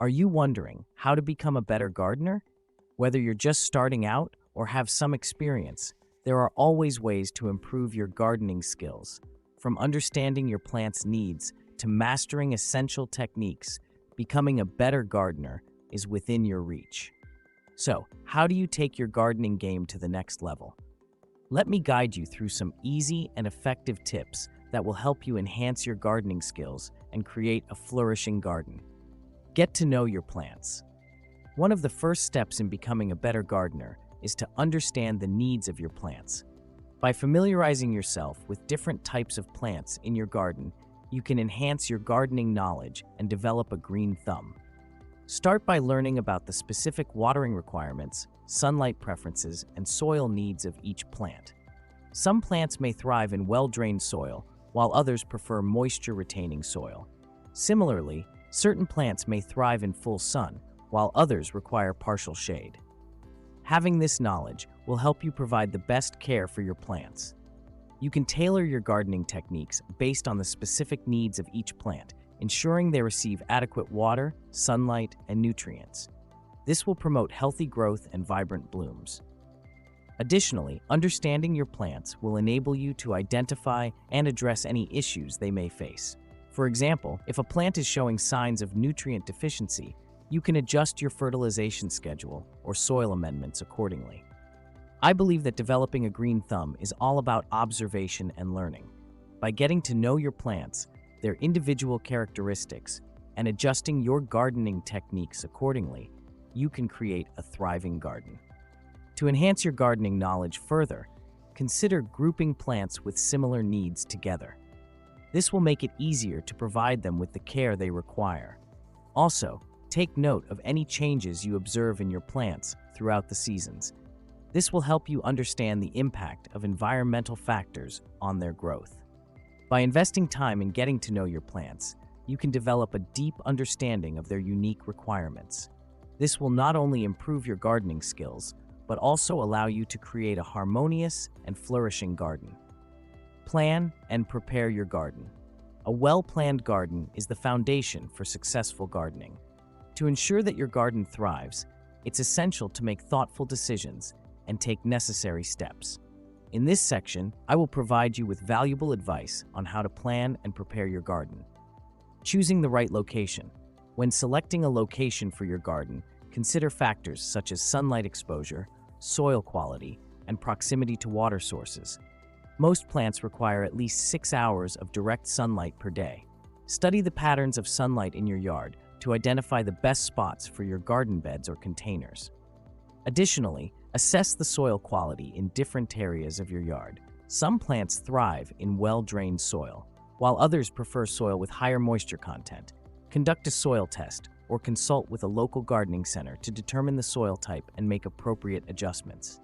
Are you wondering how to become a better gardener? Whether you're just starting out or have some experience, there are always ways to improve your gardening skills. From understanding your plant's needs to mastering essential techniques, becoming a better gardener is within your reach. So, how do you take your gardening game to the next level? Let me guide you through some easy and effective tips that will help you enhance your gardening skills and create a flourishing garden. Get to know your plants. One of the first steps in becoming a better gardener is to understand the needs of your plants. By familiarizing yourself with different types of plants in your garden, you can enhance your gardening knowledge and develop a green thumb. Start by learning about the specific watering requirements, sunlight preferences, and soil needs of each plant. Some plants may thrive in well-drained soil, while others prefer moisture-retaining soil. Similarly, certain plants may thrive in full sun, while others require partial shade. Having this knowledge will help you provide the best care for your plants. You can tailor your gardening techniques based on the specific needs of each plant, ensuring they receive adequate water, sunlight, and nutrients. This will promote healthy growth and vibrant blooms. Additionally, understanding your plants will enable you to identify and address any issues they may face. For example, if a plant is showing signs of nutrient deficiency, you can adjust your fertilization schedule or soil amendments accordingly. I believe that developing a green thumb is all about observation and learning. By getting to know your plants, their individual characteristics, and adjusting your gardening techniques accordingly, you can create a thriving garden. To enhance your gardening knowledge further, consider grouping plants with similar needs together. This will make it easier to provide them with the care they require. Also, take note of any changes you observe in your plants throughout the seasons. This will help you understand the impact of environmental factors on their growth. By investing time in getting to know your plants, you can develop a deep understanding of their unique requirements. This will not only improve your gardening skills, but also allow you to create a harmonious and flourishing garden. Plan and prepare your garden. A well-planned garden is the foundation for successful gardening. To ensure that your garden thrives, it's essential to make thoughtful decisions and take necessary steps. In this section, I will provide you with valuable advice on how to plan and prepare your garden. Choosing the right location. When selecting a location for your garden, consider factors such as sunlight exposure, soil quality, and proximity to water sources. Most plants require at least 6 hours of direct sunlight per day. Study the patterns of sunlight in your yard to identify the best spots for your garden beds or containers. Additionally, assess the soil quality in different areas of your yard. Some plants thrive in well-drained soil, while others prefer soil with higher moisture content. Conduct a soil test or consult with a local gardening center to determine the soil type and make appropriate adjustments.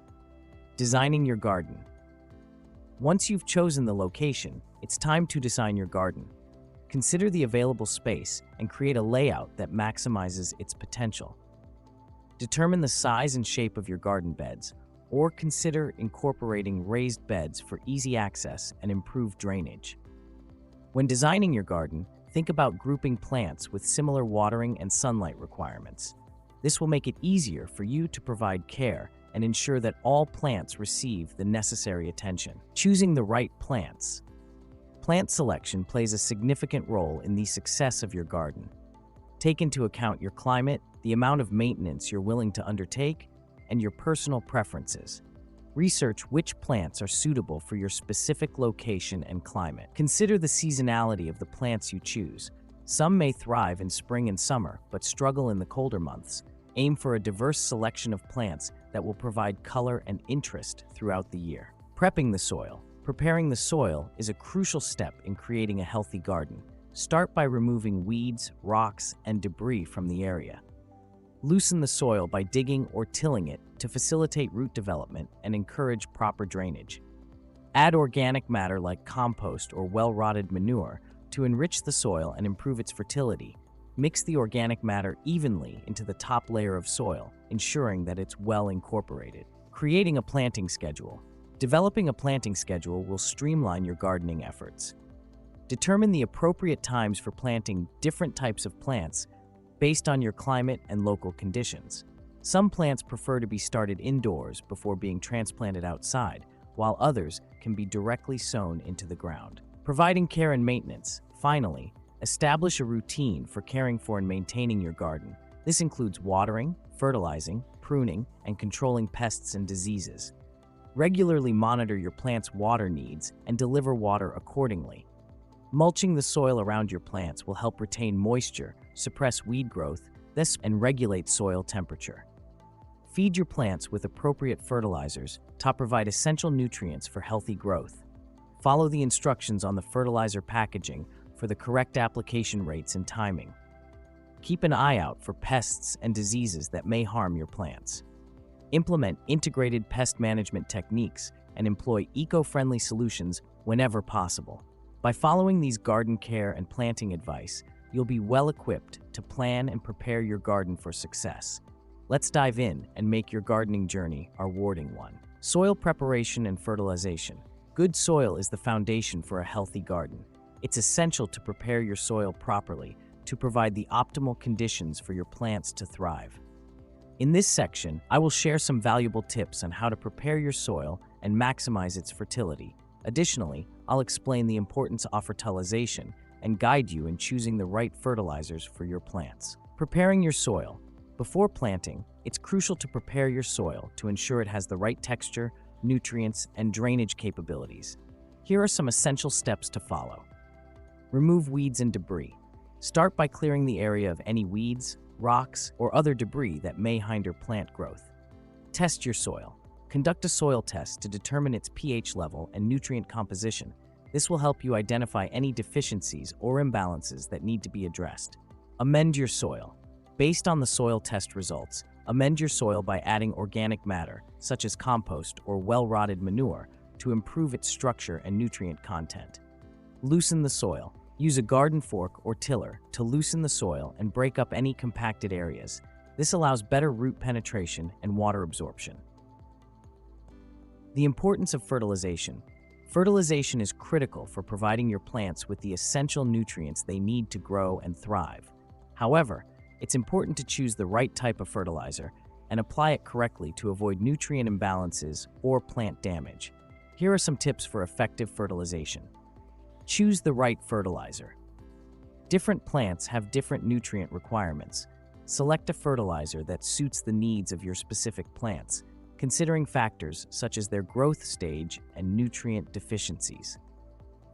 Designing your garden. Once you've chosen the location, it's time to design your garden. Consider the available space and create a layout that maximizes its potential. Determine the size and shape of your garden beds, or consider incorporating raised beds for easy access and improved drainage. When designing your garden, think about grouping plants with similar watering and sunlight requirements. This will make it easier for you to provide care and ensure that all plants receive the necessary attention. Choosing the right plants. Plant selection plays a significant role in the success of your garden. Take into account your climate, the amount of maintenance you're willing to undertake, and your personal preferences. Research which plants are suitable for your specific location and climate. Consider the seasonality of the plants you choose. Some may thrive in spring and summer, but struggle in the colder months. Aim for a diverse selection of plants that will provide color and interest throughout the year. Prepping the soil. Preparing the soil is a crucial step in creating a healthy garden. Start by removing weeds, rocks, and debris from the area. Loosen the soil by digging or tilling it to facilitate root development and encourage proper drainage. Add organic matter like compost or well-rotted manure to enrich the soil and improve its fertility. Mix the organic matter evenly into the top layer of soil, ensuring that it's well incorporated. Creating a planting schedule. Developing a planting schedule will streamline your gardening efforts. Determine the appropriate times for planting different types of plants based on your climate and local conditions. Some plants prefer to be started indoors before being transplanted outside, while others can be directly sown into the ground. Providing care and maintenance. Finally, establish a routine for caring for and maintaining your garden. This includes watering, fertilizing, pruning, and controlling pests and diseases. Regularly monitor your plant's water needs and deliver water accordingly. Mulching the soil around your plants will help retain moisture, suppress weed growth, and regulate soil temperature. Feed your plants with appropriate fertilizers to provide essential nutrients for healthy growth. Follow the instructions on the fertilizer packaging for the correct application rates and timing. Keep an eye out for pests and diseases that may harm your plants. Implement integrated pest management techniques and employ eco-friendly solutions whenever possible. By following these garden care and planting advice, you'll be well equipped to plan and prepare your garden for success. Let's dive in and make your gardening journey a rewarding one. Soil preparation and fertilization. Good soil is the foundation for a healthy garden. It's essential to prepare your soil properly to provide the optimal conditions for your plants to thrive. In this section, I will share some valuable tips on how to prepare your soil and maximize its fertility. Additionally, I'll explain the importance of fertilization and guide you in choosing the right fertilizers for your plants. Preparing your soil. Before planting, it's crucial to prepare your soil to ensure it has the right texture, nutrients, and drainage capabilities. Here are some essential steps to follow. Remove weeds and debris. Start by clearing the area of any weeds, rocks, or other debris that may hinder plant growth. Test your soil. Conduct a soil test to determine its pH level and nutrient composition. This will help you identify any deficiencies or imbalances that need to be addressed. Amend your soil. Based on the soil test results, amend your soil by adding organic matter, such as compost or well-rotted manure, to improve its structure and nutrient content. Loosen the soil. Use a garden fork or tiller to loosen the soil and break up any compacted areas. This allows better root penetration and water absorption. The importance of fertilization. Fertilization is critical for providing your plants with the essential nutrients they need to grow and thrive. However, it's important to choose the right type of fertilizer and apply it correctly to avoid nutrient imbalances or plant damage. Here are some tips for effective fertilization. Choose the right fertilizer. Different plants have different nutrient requirements. Select a fertilizer that suits the needs of your specific plants, considering factors such as their growth stage and nutrient deficiencies.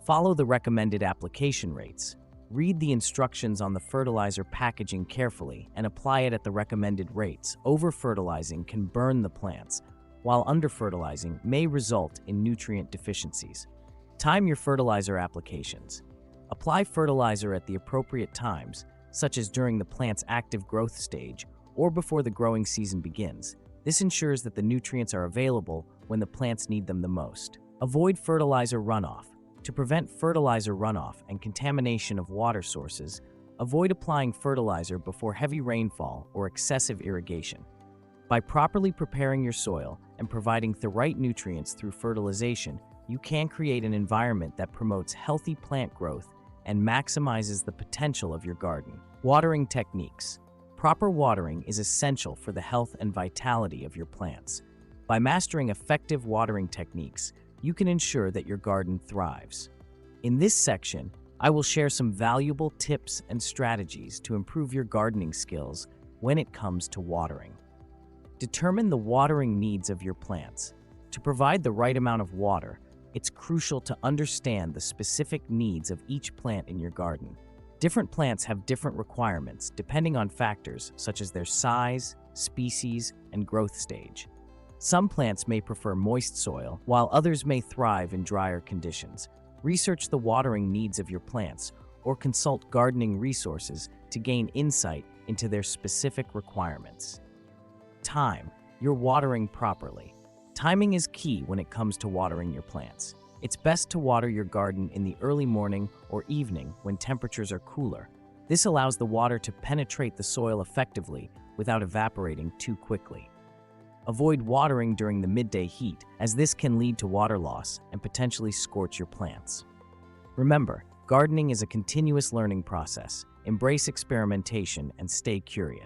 Follow the recommended application rates. Read the instructions on the fertilizer packaging carefully and apply it at the recommended rates. Over-fertilizing can burn the plants, while under-fertilizing may result in nutrient deficiencies. Time your fertilizer applications. Apply fertilizer at the appropriate times, such as during the plant's active growth stage or before the growing season begins. This ensures that the nutrients are available when the plants need them the most. Avoid fertilizer runoff. To prevent fertilizer runoff and contamination of water sources, avoid applying fertilizer before heavy rainfall or excessive irrigation. By properly preparing your soil and providing the right nutrients through fertilization, you can create an environment that promotes healthy plant growth and maximizes the potential of your garden. Watering techniques. Proper watering is essential for the health and vitality of your plants. By mastering effective watering techniques, you can ensure that your garden thrives. In this section, I will share some valuable tips and strategies to improve your gardening skills when it comes to watering. Determine the watering needs of your plants. To provide the right amount of water, it's crucial to understand the specific needs of each plant in your garden. Different plants have different requirements depending on factors such as their size, species, and growth stage. Some plants may prefer moist soil, while others may thrive in drier conditions. Research the watering needs of your plants or consult gardening resources to gain insight into their specific requirements. Time your watering properly. Timing is key when it comes to watering your plants. It's best to water your garden in the early morning or evening when temperatures are cooler. This allows the water to penetrate the soil effectively without evaporating too quickly. Avoid watering during the midday heat, as this can lead to water loss and potentially scorch your plants. Remember, gardening is a continuous learning process. Embrace experimentation and stay curious.